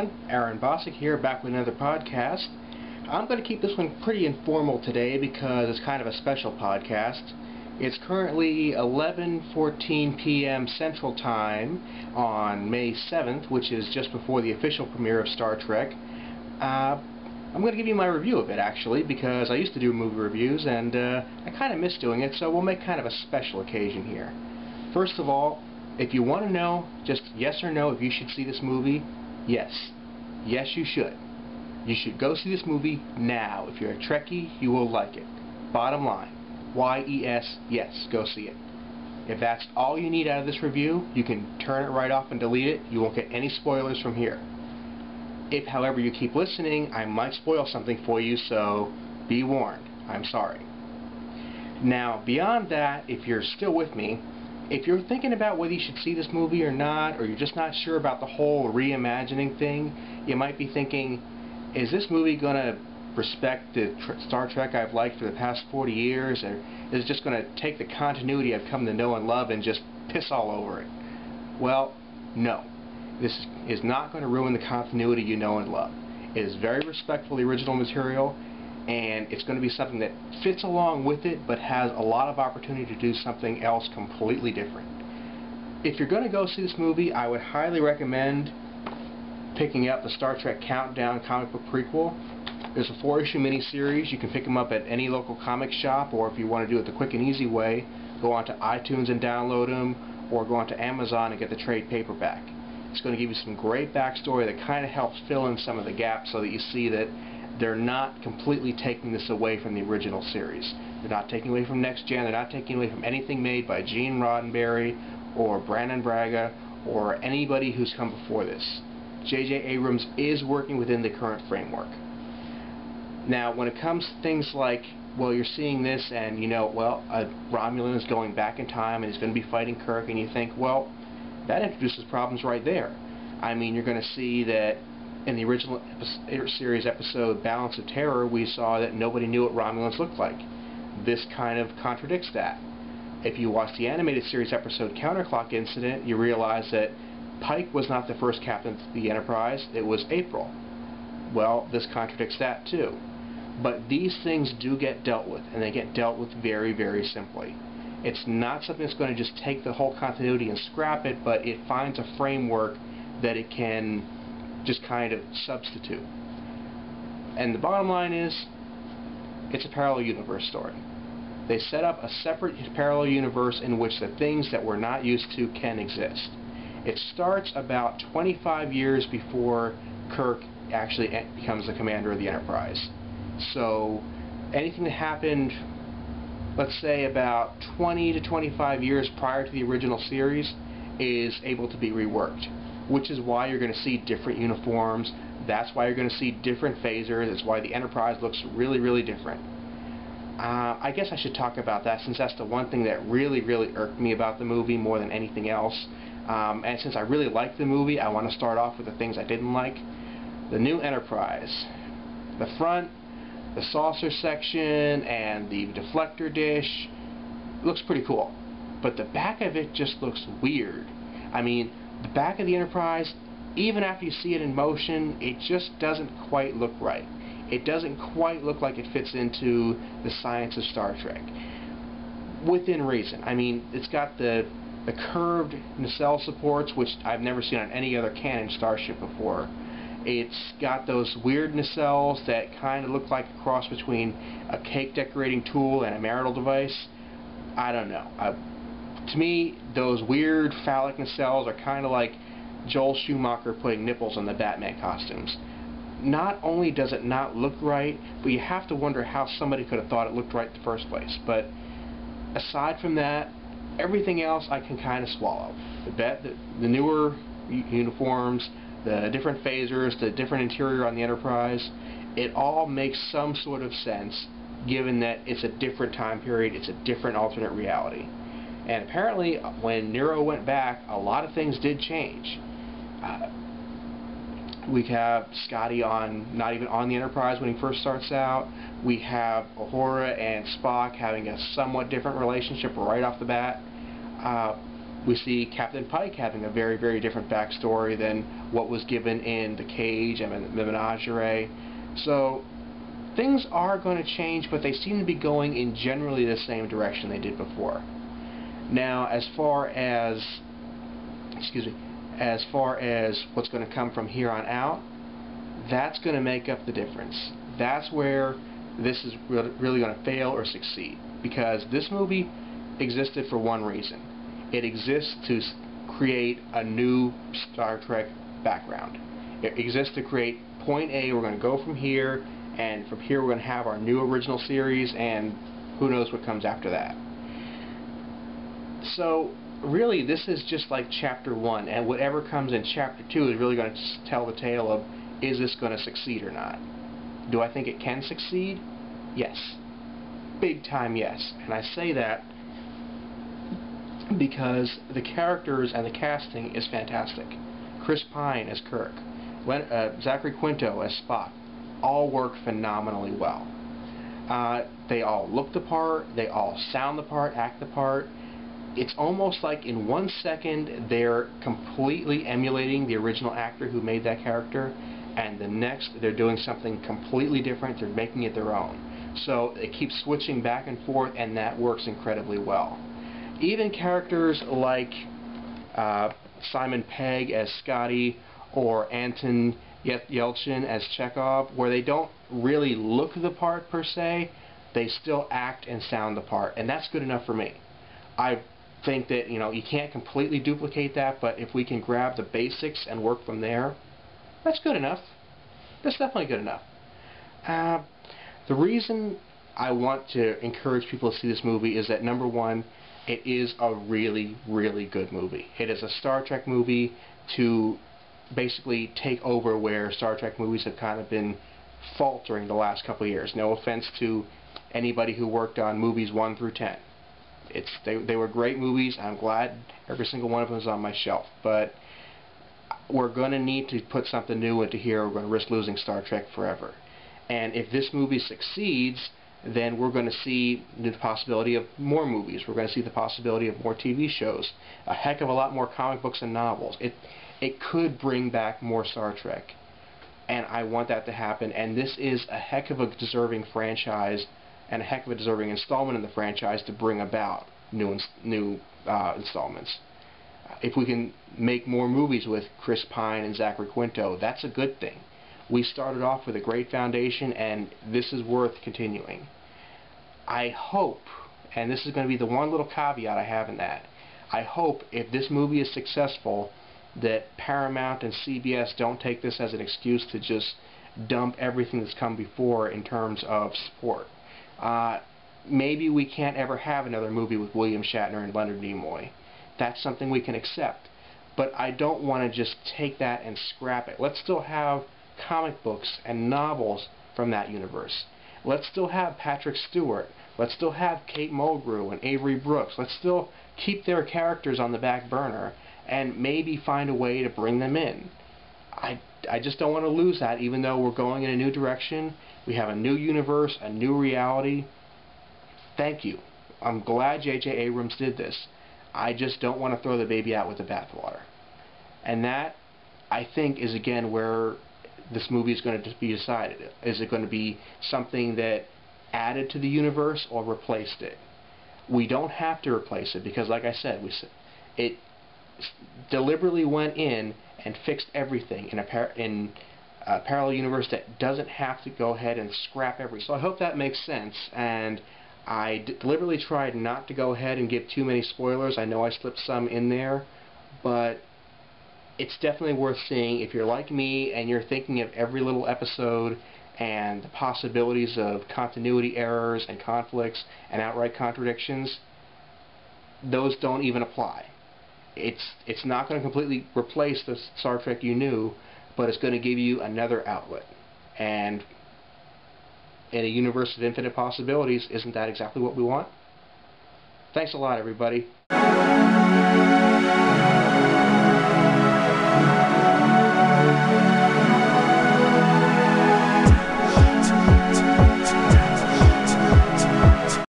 everyone. Aaron Bossig here, back with another podcast. I'm going to keep this one pretty informal today because it's kind of a special podcast. It's currently 11:14 p.m. Central Time on May 7th, which is just before the official premiere of Star Trek. I'm going to give you my review of it, actually, because I used to do movie reviews, and I kind of miss doing it, so we'll make kind of a special occasion here. First of all, if you want to know, just yes or no, if you should see this movie, yes. Yes, you should. You should go see this movie now. If you're a Trekkie, you will like it. Bottom line. Y-E-S, yes, go see it. If that's all you need out of this review, you can turn it right off and delete it. You won't get any spoilers from here. If, however, you keep listening, I might spoil something for you, so be warned. I'm sorry. Now, beyond that, if you're still with me, if you're thinking about whether you should see this movie or not, or you're just not sure about the whole reimagining thing, you might be thinking, is this movie going to respect the Star Trek I've liked for the past 40 years, or is it just going to take the continuity I've come to know and love and just piss all over it? Well, no. This is not going to ruin the continuity you know and love. It is very respectful of the original material, and it's going to be something that fits along with it, but has a lot of opportunity to do something else completely different. If you're going to go see this movie, I would highly recommend picking up the Star Trek Countdown comic book prequel. There's a 4-issue miniseries. You can pick them up at any local comic shop, or if you want to do it the quick and easy way, go onto iTunes and download them, or go onto Amazon and get the trade paperback. It's going to give you some great backstory that kind of helps fill in some of the gaps so that you see that they're not completely taking this away from the original series. They're not taking away from Next Gen. They're not taking away from anything made by Gene Roddenberry or Brandon Braga or anybody who's come before this. J.J. Abrams is working within the current framework. Now, when it comes to things like, well, you're seeing this and, you know, well, a Romulan is going back in time and he's going to be fighting Kirk, and you think, well, that introduces problems right there. I mean, you're going to see that in the original series episode Balance of Terror, we saw that nobody knew what Romulans looked like. This kind of contradicts that. If you watch the animated series episode Counterclock Incident, you realize that Pike was not the first captain of the Enterprise, it was April. Well, this contradicts that too. But these things do get dealt with, and they get dealt with very, very simply. It's not something that's going to just take the whole continuity and scrap it, but it finds a framework that it can just kind of substitute. And the bottom line is, it's a parallel universe story. They set up a separate parallel universe in which the things that we're not used to can exist. It starts about 25 years before Kirk actually becomes the commander of the Enterprise. So anything that happened, let's say about 20 to 25 years prior to the original series, is able to be reworked. Which is why you're going to see different uniforms. That's why you're going to see different phasers. That's why the Enterprise looks really, really different. I guess I should talk about that, since that's the one thing that really, really irked me about the movie more than anything else. And since I really liked the movie, I want to start off with the things I didn't like. The new Enterprise. The front, the saucer section, and the deflector dish looks pretty cool. But the back of it just looks weird. I mean, the back of the Enterprise, even after you see it in motion, it just doesn't quite look right. It doesn't quite look like it fits into the science of Star Trek. Within reason. I mean, it's got the curved nacelle supports, which I've never seen on any other canon starship before. It's got those weird nacelles that kind of look like a cross between a cake decorating tool and a marital device. I don't know. To me, those weird phallic nacelles are kind of like Joel Schumacher putting nipples on the Batman costumes. Not only does it not look right, but you have to wonder how somebody could have thought it looked right in the first place. But aside from that, everything else I can kind of swallow. The newer uniforms, the different phasers, the different interior on the Enterprise, it all makes some sort of sense, given that it's a different time period, it's a different alternate reality. And apparently, when Nero went back, a lot of things did change. We have Scotty not even on the Enterprise when he first starts out. We have Uhura and Spock having a somewhat different relationship right off the bat. We see Captain Pike having a very, very different backstory than what was given in The Cage and the Menagerie. So things are going to change, but they seem to be going in generally the same direction they did before. Now, as far as what's going to come from here on out, that's going to make up the difference. That's where this is really going to fail or succeed, because this movie existed for one reason. It exists to create a new Star Trek background. It exists to create point A, we're going to go from here, and from here we're going to have our new original series, and who knows what comes after that. So really, this is just like Chapter 1, and whatever comes in Chapter 2 is really going to tell the tale of, is this going to succeed or not? Do I think it can succeed? Yes. Big time yes. And I say that because the characters and the casting is fantastic. Chris Pine as Kirk, Zachary Quinto as Spock, all work phenomenally well. They all look the part, they all sound the part, act the part. It's almost like in 1 second they're completely emulating the original actor who made that character, and the next they're doing something completely different, they're making it their own. So it keeps switching back and forth, and that works incredibly well. Even characters like Simon Pegg as Scotty or Anton Yelchin as Chekhov, where they don't really look the part per se, they still act and sound the part, and that's good enough for me. I think that, you can't completely duplicate that, but if we can grab the basics and work from there, that's good enough. That's definitely good enough. The reason I want to encourage people to see this movie is that, number one, it is a really, really good movie. It is a Star Trek movie to basically take over where Star Trek movies have kind of been faltering the last couple of years. No offense to anybody who worked on movies 1 through 10. They were great movies. I'm glad every single one of them is on my shelf. But we're going to need to put something new into here. We're going to risk losing Star Trek forever. And if this movie succeeds, then we're going to see the possibility of more movies. We're going to see the possibility of more TV shows, a heck of a lot more comic books and novels. It could bring back more Star Trek, and I want that to happen. And this is a heck of a deserving franchise and a heck of a deserving installment in the franchise to bring about new installments. If we can make more movies with Chris Pine and Zachary Quinto, that's a good thing. We started off with a great foundation, and this is worth continuing. I hope, and this is going to be the one little caveat I have in that, I hope if this movie is successful that Paramount and CBS don't take this as an excuse to just dump everything that's come before in terms of support. Maybe we can't ever have another movie with William Shatner and Leonard Nimoy. That's something we can accept. But I don't want to just take that and scrap it. Let's still have comic books and novels from that universe. Let's still have Patrick Stewart. Let's still have Kate Mulgrew and Avery Brooks. Let's still keep their characters on the back burner and maybe find a way to bring them in. I just don't want to lose that, even though we're going in a new direction. We have a new universe, a new reality. Thank you. I'm glad J.J. Abrams did this. I just don't want to throw the baby out with the bathwater. And that, I think, is again where this movie is going to be decided. Is it going to be something that added to the universe or replaced it? We don't have to replace it because, like I said, it deliberately went in and fixed everything in a parallel universe that doesn't have to go ahead and scrap everything. So I hope that makes sense, and I deliberately tried not to go ahead and give too many spoilers. I know I slipped some in there, but it's definitely worth seeing if you're like me and you're thinking of every little episode and the possibilities of continuity errors and conflicts and outright contradictions. Those don't even apply. It's not going to completely replace the Star Trek you knew, but it's going to give you another outlet. And in a universe of infinite possibilities, isn't that exactly what we want? Thanks a lot, everybody.